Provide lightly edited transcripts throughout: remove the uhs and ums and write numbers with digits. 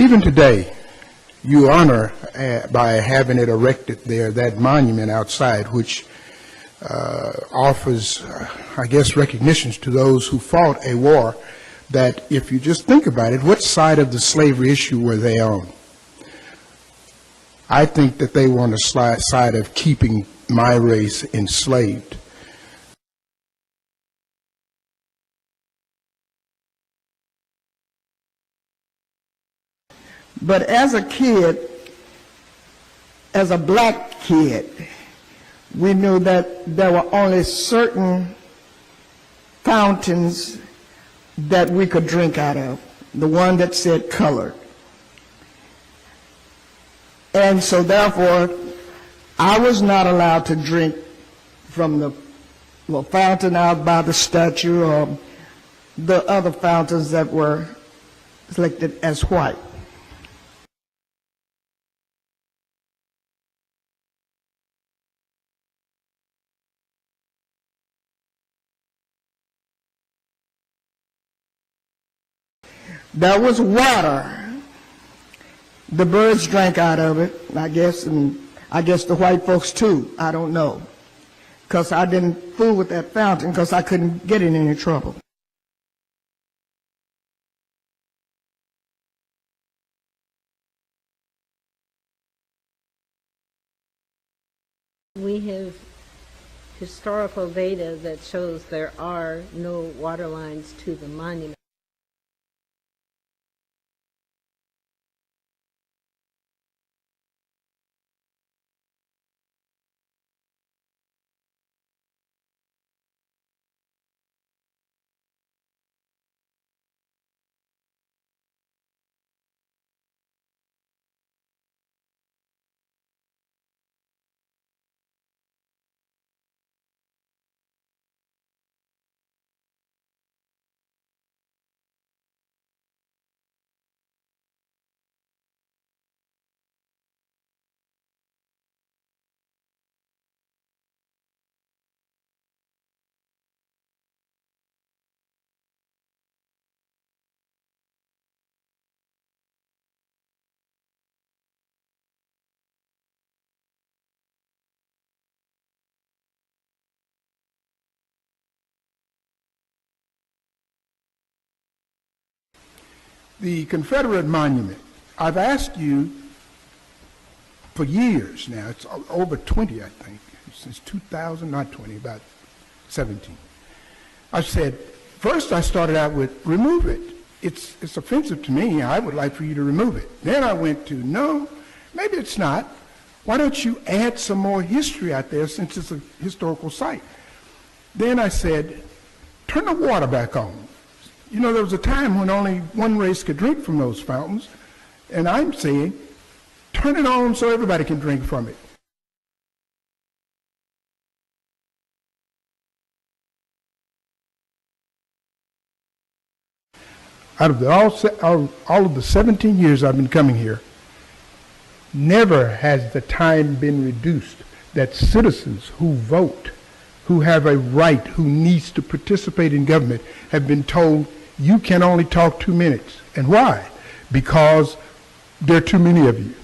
Even today, you honor by having it erected there, that monument outside, which offers, I guess, recognitions to those who fought a war that, if you just think about it, what side of the slavery issue were they on? I think that they were on the side of keeping my race enslaved. But as a kid, as a black kid, we knew that there were only certain fountains that we could drink out of, the one that said colored. And so therefore, I was not allowed to drink from the fountain out by the statue or the other fountains that were selected as white. There was water. The birds drank out of it, I guess, and I guess the white folks too. I don't know, because I didn't fool with that fountain because I couldn't get in any trouble. We have historical data that shows there are no water lines to the monument. The Confederate monument, I've asked you for years now, it's over 20, I think, since 2000, not 20, about 17. I said, first I started out with remove it. It's offensive to me. I would like for you to remove it. Then I went to, no, maybe it's not. Why don't you add some more history out there since it's a historical site? Then I said, turn the water back on. You know, there was a time when only one race could drink from those fountains, and I'm saying, turn it on so everybody can drink from it. Out of all of the 17 years I've been coming here, never has the time been reduced that citizens who vote, who have a right, who needs to participate in government, have been told, you can only talk 2 minutes. And why? Because there are too many of you.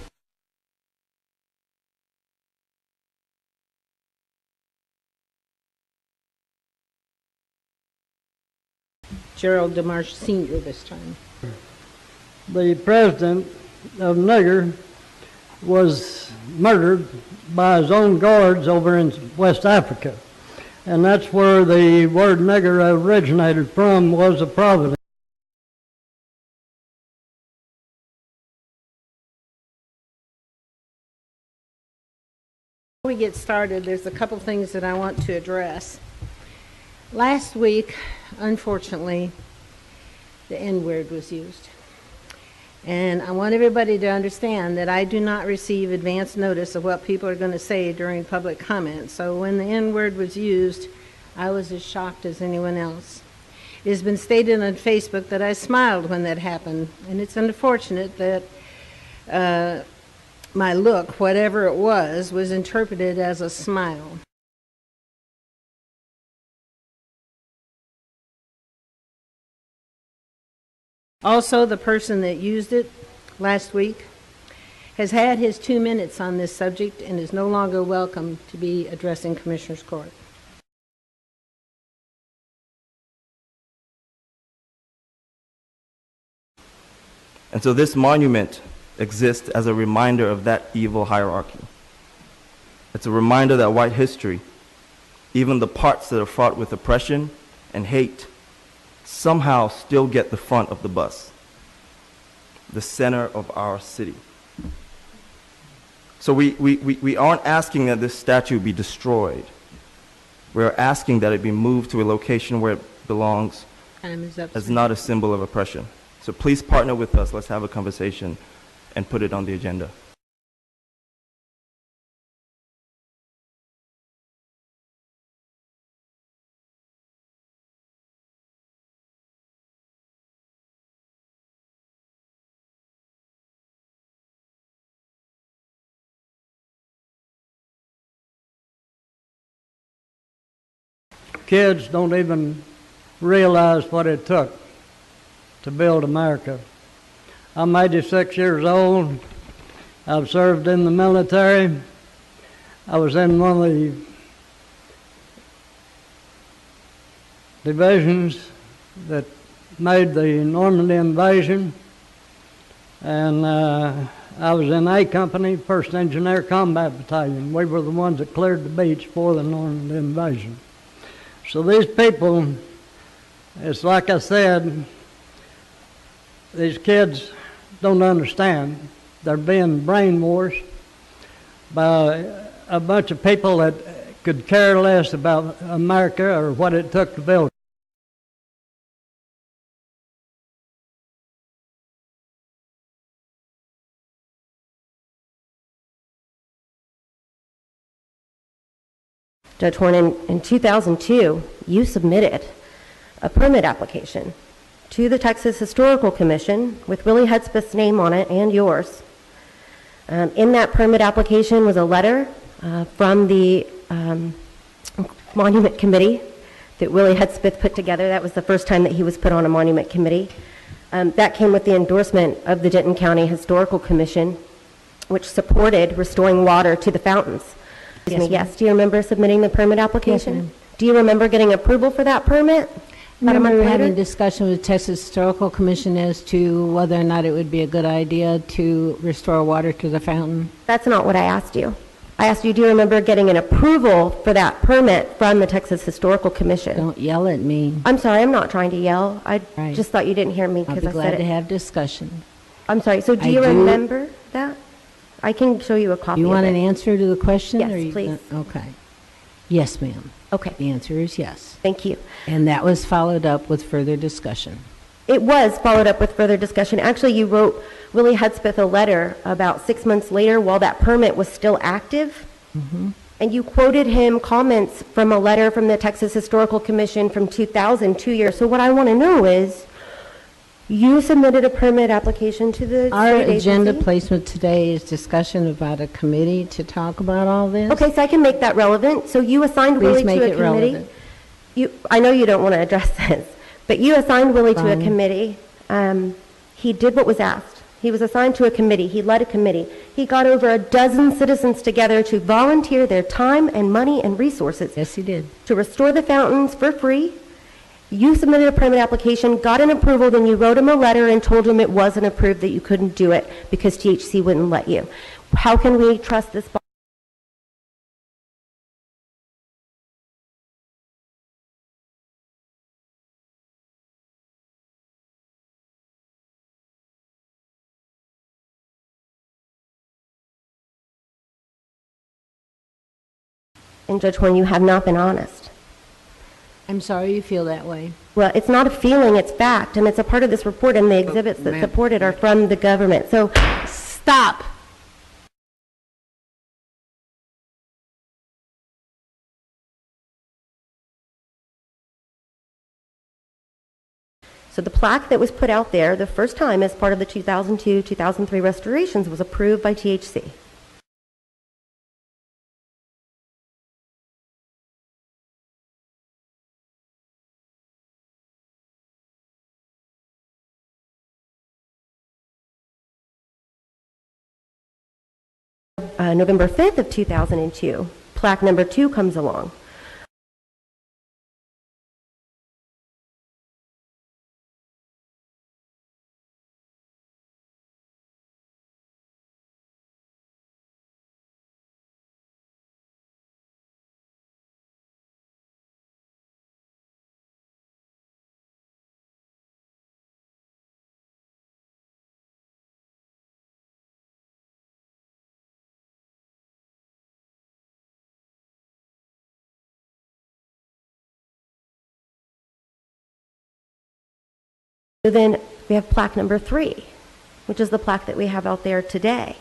Gerald DeMarsh Sr. this time. The president of Nigger was murdered by his own guards over in West Africa. And that's where the word nigger originated from, was a Providence. Before we get started, there's a couple things that I want to address. Last week, unfortunately, the N-word was used. And I want everybody to understand that I do not receive advance notice of what people are going to say during public comment. So when the N-word was used, I was as shocked as anyone else. It has been stated on Facebook that I smiled when that happened, and it's unfortunate that my look, whatever it was interpreted as a smile. Also, the person that used it last week, has had his 2 minutes on this subject and is no longer welcome to be addressing Commissioners Court. And so this monument exists as a reminder of that evil hierarchy. It's a reminder that white history, even the parts that are fraught with oppression and hate, somehow still get the front of the bus, the center of our city. So we aren't asking that this statue be destroyed. We're asking that it be moved to a location where it belongs Time is up, as sir. not a symbol of oppression. So please partner with us. Let's have a conversation and put it on the agenda. Kids don't even realize what it took to build America. I'm 86 years old. I've served in the military. I was in one of the divisions that made the Normandy invasion, and I was in A Company, 1st Engineer Combat Battalion. We were the ones that cleared the beach for the Normandy invasion. So these people, it's like I said, these kids don't understand. They're being brainwashed by a bunch of people that could care less about America or what it took to build it. Judge Horn, in 2002, you submitted a permit application to the Texas Historical Commission with Willie Hudspeth's name on it and yours. In that permit application was a letter from the Monument Committee that Willie Hudspeth put together. That was the first time that he was put on a Monument Committee. That came with the endorsement of the Denton County Historical Commission, which supported restoring water to the fountains. Yes, ma'am. Yes. Do you remember submitting the permit application? Yes, ma'am. Do you remember getting approval for that permit? About a month Remember having later? discussion with Texas Historical Commission as to whether or not it would be a good idea to restore water to the fountain? That's not what I asked you. I asked you, do you remember getting an approval for that permit from the Texas Historical Commission? Don't yell at me. I'm sorry, I'm not trying to yell. I Right. just thought you didn't hear me I'll because be I glad said to it. have discussion. I'm sorry, so do I you do- remember that? I can show you a copy You of want it. an answer to the question? Yes, or you- please. Okay. Yes, ma'am. Okay, The answer is yes. thank you. And that was followed up with further discussion. It was followed up with further discussion. Actually, you wrote Willie Hudspeth a letter about 6 months later while that permit was still active. And you quoted him comments from a letter from the Texas Historical Commission from 2000, 2 years. So what I want to know is, you submitted a permit application to the Our state agenda agency? placement today is discussion about a committee to talk about all this. Okay, so I can make that relevant. So you assigned Please Willie make to a it committee? relevant. I know you don't want to address this, but you assigned Willie to a Fine. committee. He did what was asked. He was assigned to a committee. He led a committee. He got over a dozen citizens together to volunteer their time and money and resources Yes, he did. to restore the fountains for free. You submitted a permit application, got an approval, then you wrote him a letter and told him it wasn't approved, that you couldn't do it because THC wouldn't let you. How can we trust this body? And Judge Horn, you have not been honest. I'm sorry you feel that way. Well, it's not a feeling, it's fact, and it's a part of this report, and the exhibits that ma'am. support it are from the government. So Stop. So the plaque that was put out there the first time as part of the 2002, 2003 restorations was approved by THC. November 5th of 2002, plaque number 2 comes along. So then we have plaque number 3, which is the plaque that we have out there today.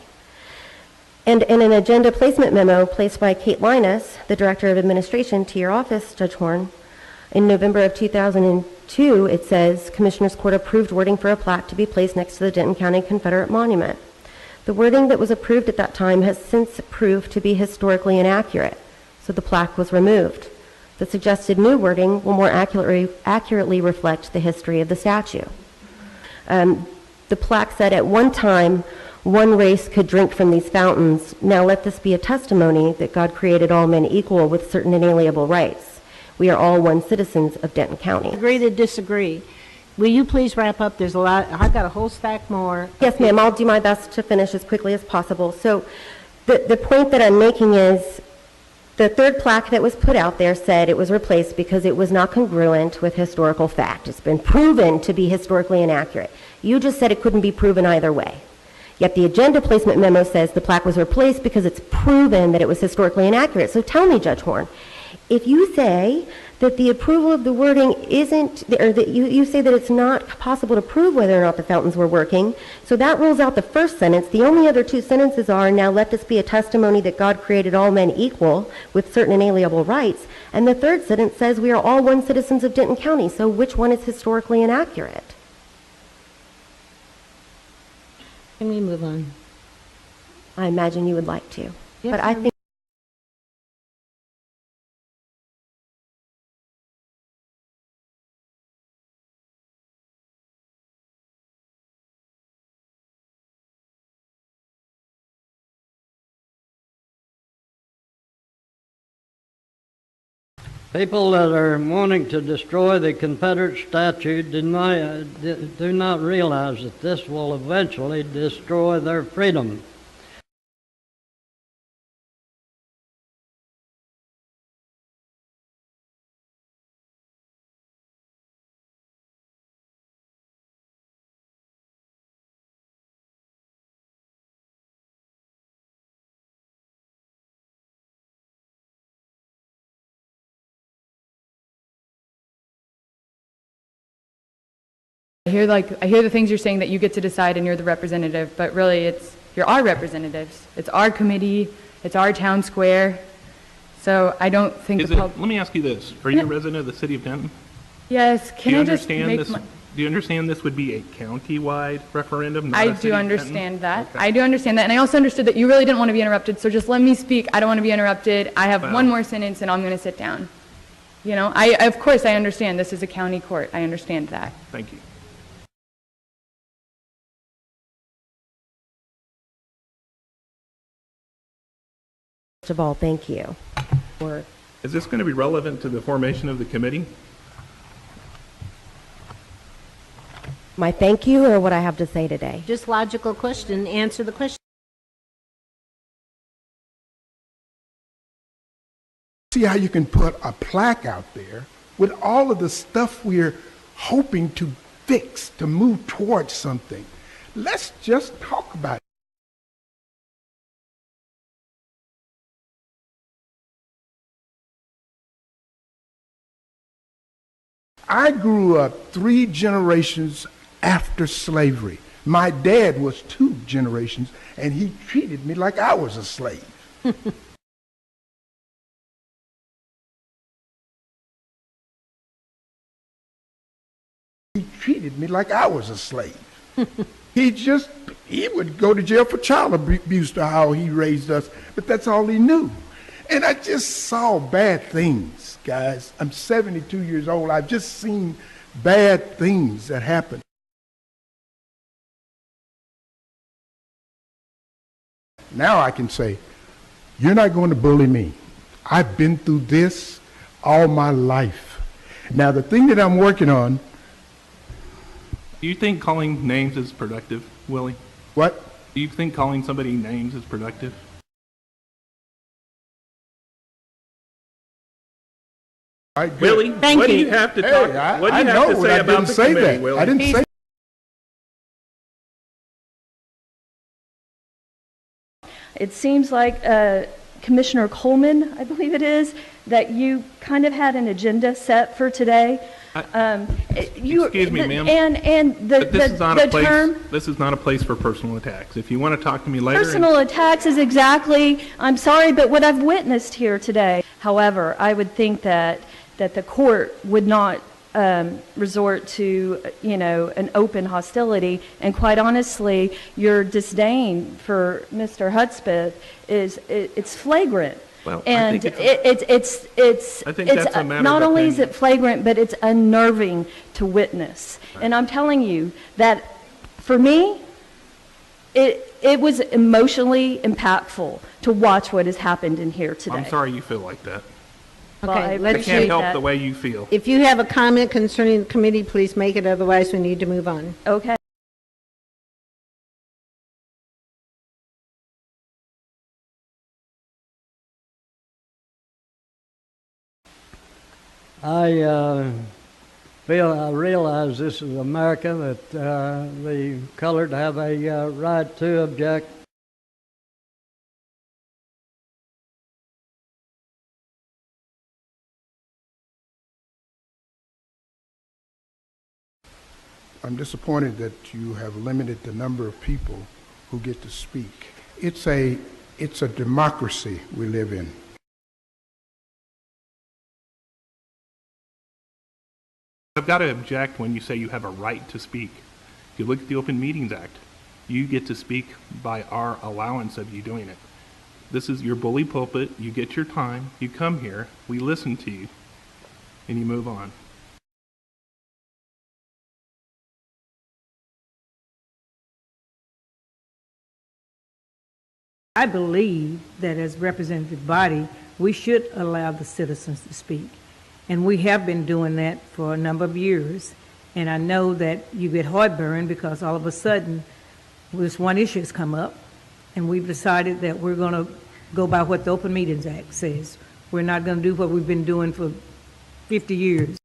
And in an agenda placement memo placed by Kate Linus, the Director of Administration, to your office, Judge Horn, in November of 2002, it says, Commissioners Court approved wording for a plaque to be placed next to the Denton County Confederate Monument. The wording that was approved at that time has since proved to be historically inaccurate, so the plaque was removed. The suggested new wording will more accurately reflect the history of the statue. The plaque said, at one time, one race could drink from these fountains. Now let this be a testimony that God created all men equal with certain inalienable rights. We are all one citizens of Denton County. Agree to disagree. Will you please wrap up? There's a lot. I've got a whole stack more. Yes, ma'am. I'll do my best to finish as quickly as possible. So the point that I'm making is the third plaque that was put out there said it was replaced because it was not congruent with historical fact. It's been proven to be historically inaccurate. You just said it couldn't be proven either way. Yet the agenda placement memo says the plaque was replaced because it's proven that it was historically inaccurate. So tell me, Judge Horn, if you say that the approval of the wording isn't, or that you say that it's not possible to prove whether or not the fountains were working, so that rules out the first sentence. The only other two sentences are, now let this be a testimony that God created all men equal with certain inalienable rights. And the third sentence says we are all one citizens of Denton County. So which one is historically inaccurate? Can we move on? I imagine you would like to. Yes, but I ma'am. think people that are wanting to destroy the Confederate statue do not realize that this will eventually destroy their freedom. I hear the things you're saying that you get to decide and you're the representative, but really you're our representatives. It's our committee, it's our town square. So I don't think Let me ask you this. Are you a resident of the city of Denton? Yes, Do you understand this would be a county-wide referendum, not I a city do of understand Denton? that. Okay. I do understand that. And I also understood that you really didn't want to be interrupted, so just let me speak. I don't want to be interrupted. I have one more sentence and I'm going to sit down. You know, of course I understand this is a county court. I understand that. Thank you. First of all, thank you. Is this going to be relevant to the formation of the committee? My thank you or what I have to say today? Just logical question. Answer the question. See how you can put a plaque out there with all of the stuff we're hoping to fix, to move towards something. Let's just talk about it. I grew up 3 generations after slavery. My dad was 2 generations, and he treated me like I was a slave. He treated me like I was a slave. He would go to jail for child abuse to how he raised us, but that's all he knew. And I just saw bad things, guys. I'm 72 years old. I've just seen bad things that happen. Now I can say, You're not going to bully me. I've been through this all my life. Now, the thing that I'm working on, Do you think calling names is productive, Willie? what? Do you think calling somebody names is productive? All right, good. Willie, Thank what do you. you have to Hey, talk? What do I you know, have to but say I about didn't the say committee, that. Willie? I didn't say. It seems like Commissioner Coleman, I believe it is, that you kind of had an agenda set for today. Excuse me, ma'am. And the But this is not a place. term This is not a place for personal attacks. If you want to talk to me later, personal attacks is exactly, I'm sorry, but what I've witnessed here today. However, I would think that the court would not resort to, an open hostility. And quite honestly, your disdain for Mr. Hudspeth it's flagrant. Well, I And think I think that's a matter not of only is opinion. it flagrant, but it's unnerving to witness. And I'm telling you that for me, it was emotionally impactful to watch what has happened in here today. I'm sorry you feel like that. Well, I Okay, I let's appreciate can't help that. the way you feel. If you have a comment concerning the committee, please make it, otherwise we need to move on. Okay. I realize this is America, that the colored have a right to object. I'm disappointed that you have limited the number of people who get to speak. It's a democracy we live in. I've got to object when you say you have a right to speak. If you look at the Open Meetings Act, you get to speak by our allowance of you doing it. This is your bully pulpit. You get your time. You come here. We listen to you. And you move on. I believe that as representative body, we should allow the citizens to speak. And we have been doing that for a number of years. And I know that you get heartburn because all of a sudden, this one issue has come up, and we've decided that we're going to go by what the Open Meetings Act says. We're not going to do what we've been doing for 50 years.